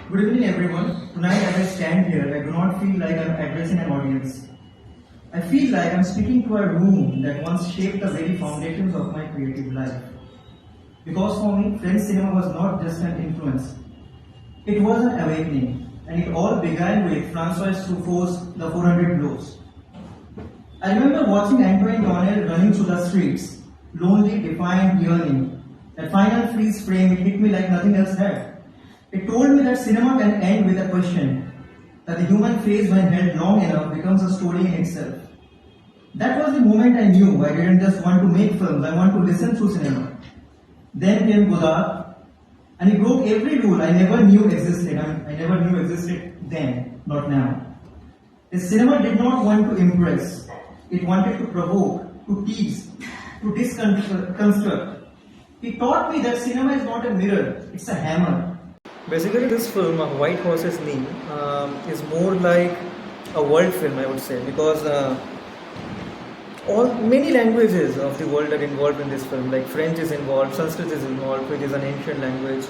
Good evening, everyone. Tonight, as I stand here, I do not feel like I'm addressing an audience. I feel like I'm speaking to a room that once shaped the very foundations of my creative life. Because for me, French cinema was not just an influence, it was an awakening, and it all began with Francois Truffaut's The 400 Blows. I remember watching Antoine Donnell running through the streets, lonely, defiant, yearning. That final freeze frame, it hit me like nothing else had. It told me that cinema can end with a question, that the human face when held long enough becomes a story in itself. That was the moment I knew I didn't just want to make films, I want to listen through cinema. Then came Godard, and he broke every rule I never knew existed. I never knew existed then, not now. His cinema did not want to impress, it wanted to provoke, to tease, to disconstruct. He taught me that cinema is not a mirror, it's a hammer. Basically, this film, White Horse's Neigh, is more like a world film, I would say, because many languages of the world are involved in this film. Like French is involved, Sanskrit is involved, which is an ancient language.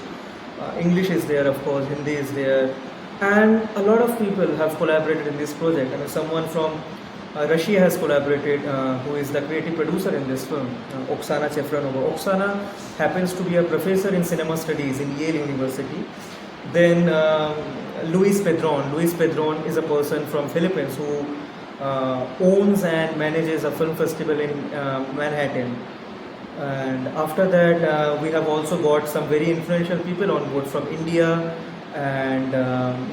English is there, of course, Hindi is there, and a lot of people have collaborated in this project. I mean, someone from Russia has collaborated, who is the creative producer in this film, Oksana Chefranova. Oksana happens to be a professor in cinema studies in Yale University. Then Luis Pedron. Luis Pedron is a person from Philippines who owns and manages a film festival in Manhattan. And after that, we have also got some very influential people on board from India and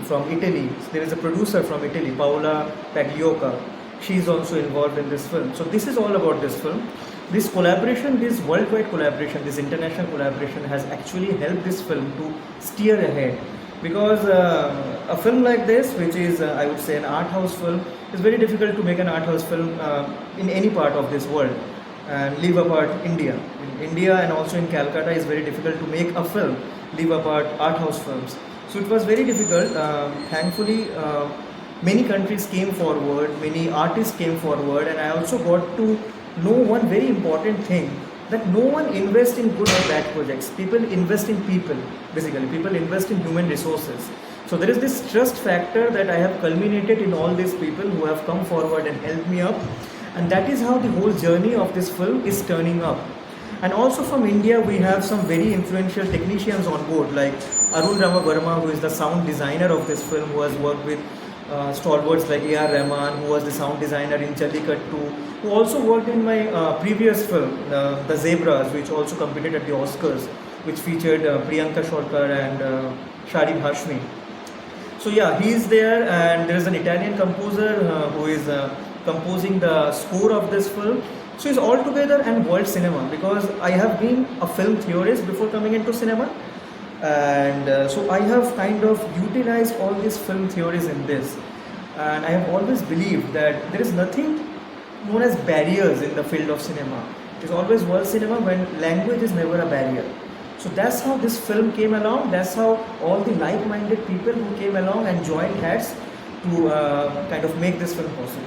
from Italy. There is a producer from Italy, Paola Pagliocca. She is also involved in this film. So this is all about this film. This collaboration, this worldwide collaboration, this international collaboration has actually helped this film to steer ahead. Because a film like this, which is I would say an art house film, is very difficult to make an art house film in any part of this world. And leave apart India. In India and also in Calcutta, it's very difficult to make a film, leave apart art house films. So it was very difficult. Thankfully, many countries came forward, many artists came forward, and I also got to know one very important thing, that no one invests in good or bad projects. People invest in people, basically. People invest in human resources. So there is this trust factor that I have culminated in all these people who have come forward and helped me up. And that is how the whole journey of this film is turning up. And also from India, we have some very influential technicians on board, like Arun Rama Verma, who is the sound designer of this film, who has worked with stalwarts like A.R. Rahman, who was the sound designer in Jallikattu, who also worked in my previous film, The Zebras, which also competed at the Oscars, which featured Priyanka Chopra and Sharif Hashmi. So yeah, he is there, and there is an Italian composer who is composing the score of this film. So it's all together and world cinema, because I have been a film theorist before coming into cinema. And so I have kind of utilized all these film theories in this, and I have always believed that there is nothing known as barriers in the field of cinema. It is always world cinema when language is never a barrier. So that's how this film came along, that's how all the like-minded people who came along and joined hands to kind of make this film possible.